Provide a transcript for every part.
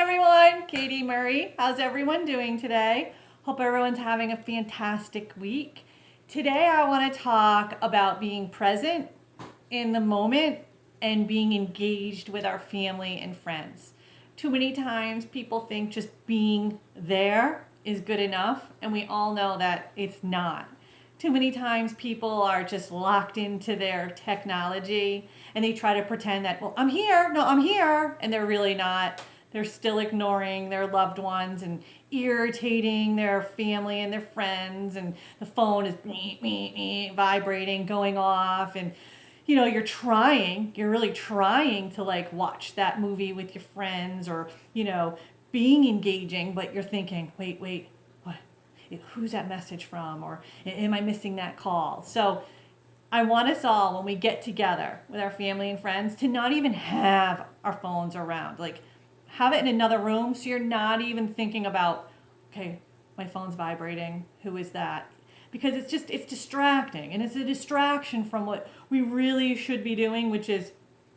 everyone, Katie Murray. How's everyone doing today? Hope everyone's having a fantastic week. Today I want to talk about being present in the moment and being engaged with our family and friends. Too many times people think just being there is good enough, and we all know that it's not. Too many times people are just locked into their technology and they try to pretend that, well, I'm here, no, I'm here, and they're really not. They're still ignoring their loved ones and irritating their family and their friends, and the phone is vibrating, going off, and you're really trying to like watch that movie with your friends or, being engaging, but you're thinking, wait, what? Who's that message from? Or am I missing that call? So I want us all, when we get together with our family and friends, to not even have our phones around. Like, have it in another room so you're not even thinking about, okay, my phone's vibrating. Who is that? Because it's distracting, and it's a distraction from what we really should be doing, which is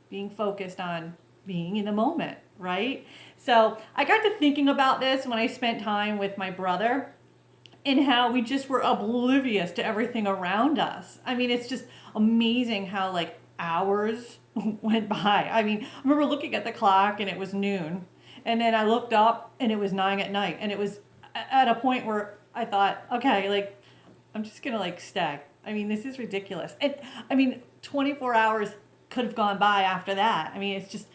being focused on being in the moment, right? So I got to thinking about this when I spent time with my brother and how we just were oblivious to everything around us. I mean, it's just amazing how like hours went by. I mean, I remember looking at the clock and it was noon, and then I looked up and it was 9 at night, and it was at a point where I thought, okay, like I'm just gonna like stay. I mean, this is ridiculous. And I mean, 24 hours could have gone by after that. I mean, it's just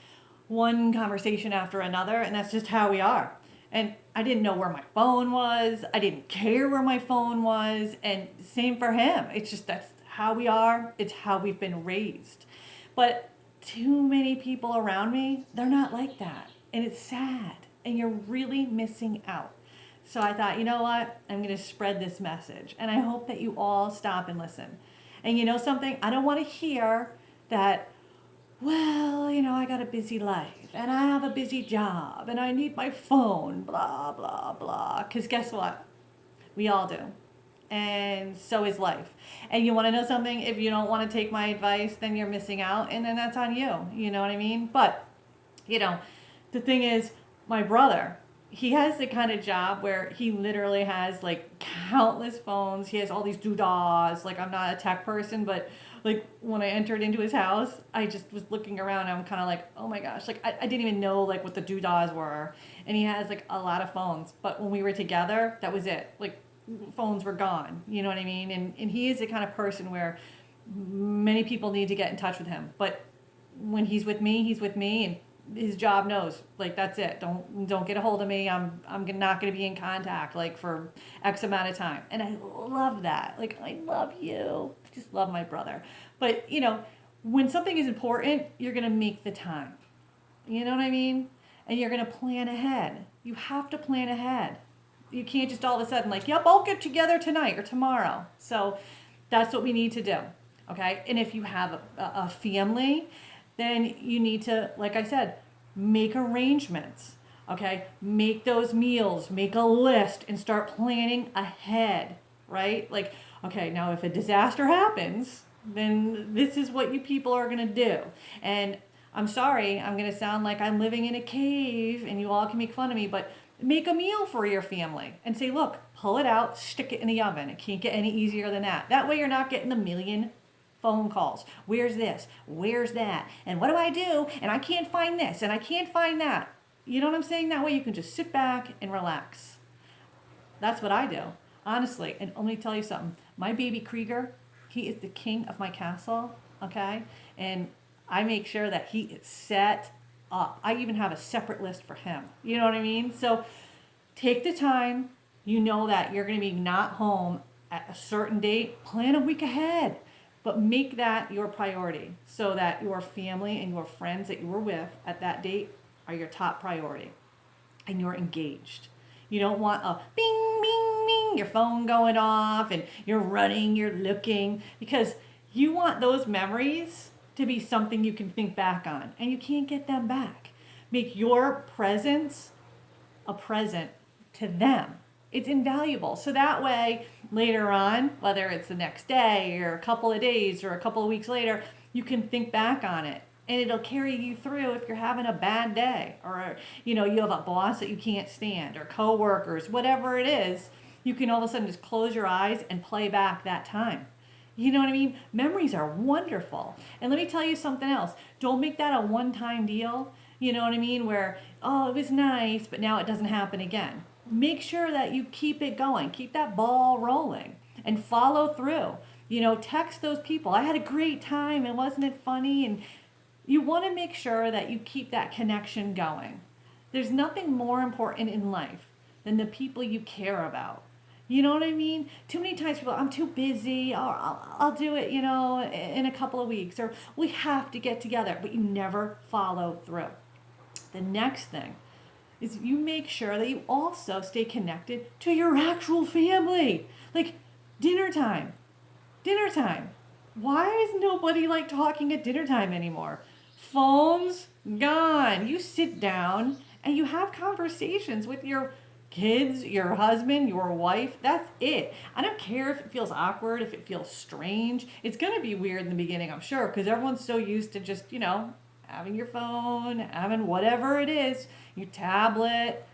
one conversation after another, and that's just how we are. And I didn't know where my phone was. I didn't care where my phone was. And same for him. It's just that's how we are. It's how we've been raised. But too many people around me, they're not like that. And it's sad. And you're really missing out. So I thought, you know what? I'm going to spread this message. And I hope that you all stop and listen. And you know something? I don't want to hear that, well, I got a busy life and I have a busy job and I need my phone, blah, blah, blah. Because guess what? We all do. And so is life. And you want to know something? If you don't want to take my advice, then you're missing out. And then that's on you. You know what I mean? But, the thing is, my brother, he has the kind of job where he literally has like countless phones. He has all these doodahs. Like, I'm not a tech person, but like when I entered into his house, I just was looking around and I'm kind of like, oh my gosh, like I didn't even know like what the doodahs were. And he has like a lot of phones. But when we were together, that was it. Like, phones were gone. You know what I mean? And he is the kind of person where many people need to get in touch with him. But when he's with me, and his job knows, like, that's it. Don't get a hold of me. I'm not going to be in contact like for X amount of time. And I love that. Like, I love you. I just love my brother. But when something is important, you're going to make the time. You know what I mean? And you're going to plan ahead. You have to plan ahead. You can't just all of a sudden like, yep, I'll get together tonight or tomorrow. So that's what we need to do. Okay. And if you have a family, then you need to, like I said, make arrangements. Okay. Make those meals, make a list, and start planning ahead, right? Like, okay, now if a disaster happens, then this is what you people are going to do. And I'm sorry, I'm going to sound like I'm living in a cave and you all can make fun of me, but make a meal for your family and say, look, pull it out, stick it in the oven. It can't get any easier than that. That way you're not getting a million phone calls. Where's this? Where's that? And what do I do? And I can't find this and I can't find that. You know what I'm saying? That way you can just sit back and relax. That's what I do, honestly. And let me tell you something. My baby Krieger, he is the king of my castle, okay? And I make sure that he is set up. I even have a separate list for him. You know what I mean? So take the time. You know that you're going to be not home at a certain date. Plan a week ahead. But make that your priority so that your family and your friends that you were with at that date are your top priority. And you're engaged. You don't want a bing, bing, bing, your phone going off and you're running, you're looking. Because you want those memories to be something you can think back on. And you can't get them back. Make your presence a present to them. It's invaluable. So that way, later on, whether it's the next day or a couple of days or a couple of weeks later, you can think back on it and it'll carry you through if you're having a bad day, or you have a boss that you can't stand, or coworkers, whatever it is. You can all of a sudden just close your eyes and play back that time. You know what I mean? Memories are wonderful. And let me tell you something else. Don't make that a one-time deal. You know what I mean? Where, oh, it was nice, but now it doesn't happen again. Make sure that you keep it going. Keep that ball rolling and follow through. Text those people. I had a great time, and wasn't it funny? And you want to make sure that you keep that connection going. There's nothing more important in life than the people you care about. You know what I mean? Too many times people, I'm too busy, or I'll do it, in a couple of weeks, or we have to get together, but you never follow through. The next thing is you make sure that you also stay connected to your actual family. Like dinner time. Dinner time. Why is nobody like talking at dinner time anymore? Phones gone. You sit down and you have conversations with your kids, your husband, your wife. That's it. I don't care if it feels awkward, if it feels strange. It's going to be weird in the beginning, I'm sure, because everyone's so used to just, having your phone, having whatever it is, your tablet.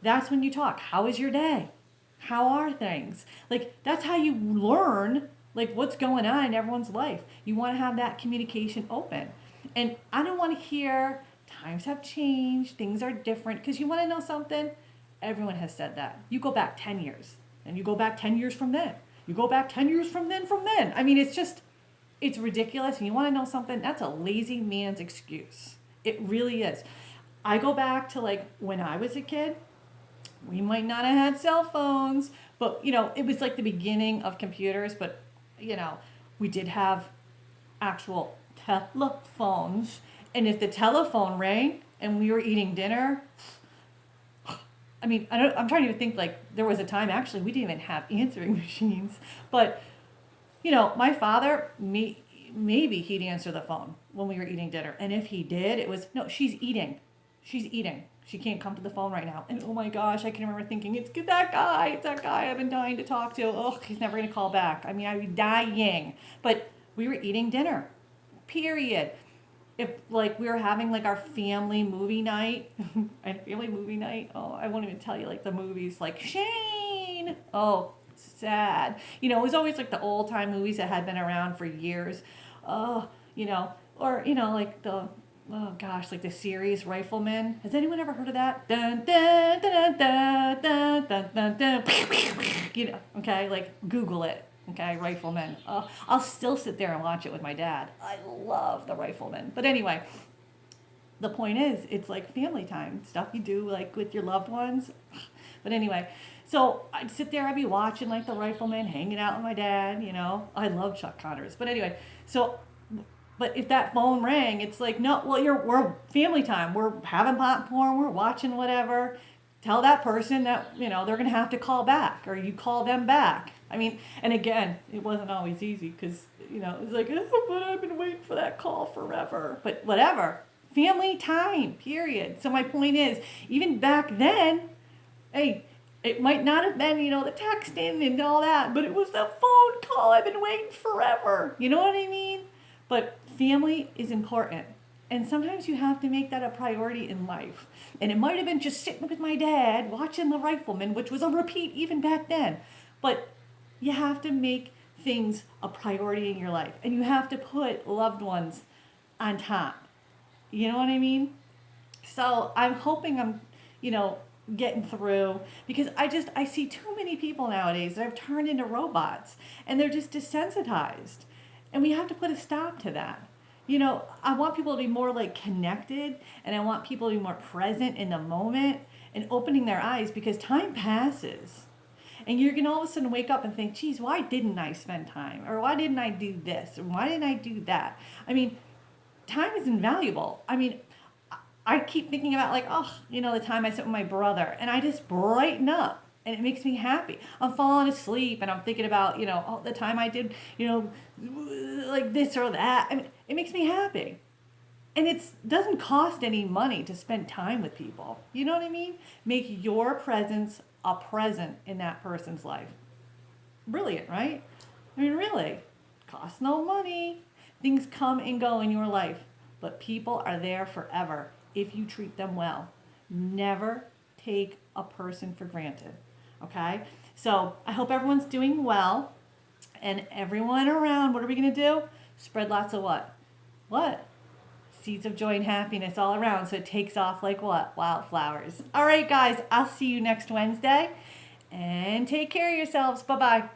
That's when you talk. How is your day? How are things? Like, that's how you learn, like, what's going on in everyone's life. You want to have that communication open. And I don't want to hear times have changed, things are different, because you want to know something? Everyone has said that. You go back 10 years, and you go back 10 years from then. You go back 10 years from then. I mean, it's ridiculous. And you want to know something? That's a lazy man's excuse. It really is. I go back to like when I was a kid. We might not have had cell phones, but it was like the beginning of computers, but we did have actual telephones. And if the telephone rang and we were eating dinner, I mean, I'm trying to think, like, there was a time, actually, we didn't even have answering machines. But, my father, maybe he'd answer the phone when we were eating dinner. And if he did, it was, no, she's eating. She's eating. She can't come to the phone right now. And, oh, my gosh, I can remember thinking, it's that guy I've been dying to talk to. Oh, he's never going to call back. I mean, I'd be dying. But we were eating dinner, period. If like we were having like our family movie night, oh, I won't even tell you like the movies like Shane. Oh, sad. It was always like the old time movies that had been around for years. Oh, or like the, oh gosh, like the series Rifleman. Has anyone ever heard of that? Dun dun dun dun dun dun dun dun. Okay, like Google it. Okay, Rifleman. I'll still sit there and watch it with my dad. I love the Rifleman. But anyway, the point is, it's like family time, stuff you do like with your loved ones. But anyway, so I'd sit there, I'd be watching like the Rifleman, hanging out with my dad, I love Chuck Connors. But anyway, but if that phone rang, it's like, no, well, we're family time. We're having popcorn, we're watching whatever. Tell that person that, they're going to have to call back, or you call them back. I mean, and again, it wasn't always easy because, it was like, oh, but I've been waiting for that call forever. But whatever. Family time, period. So my point is, even back then, hey, it might not have been, the texting and all that, but it was the phone call. I've been waiting forever. You know what I mean? But family is important. And sometimes you have to make that a priority in life. And it might have been just sitting with my dad watching The Rifleman, which was a repeat even back then. But you have to make things a priority in your life. And you have to put loved ones on top. You know what I mean? So I'm hoping I'm, getting through, because I see too many people nowadays that have turned into robots, and they're just desensitized. And we have to put a stop to that. I want people to be more like connected, and I want people to be more present in the moment and opening their eyes, because time passes. And you're going to all of a sudden wake up and think, geez, why didn't I spend time? Or why didn't I do this? Or why didn't I do that? I mean, time is invaluable. I mean, I keep thinking about like, oh, the time I spent with my brother, and I just brighten up. And it makes me happy. I'm falling asleep and I'm thinking about, all the time I did, like this or that. I mean, it makes me happy. And it doesn't cost any money to spend time with people. You know what I mean? Make your presence a present in that person's life. Brilliant, right? I mean, really. Costs no money. Things come and go in your life. but people are there forever if you treat them well. Never take a person for granted. Okay? So I hope everyone's doing well. And everyone around, what are we going to do? Spread lots of what? What? Seeds of joy and happiness all around. So it takes off like what? Wildflowers. All right, guys, I'll see you next Wednesday. And take care of yourselves. Bye-bye.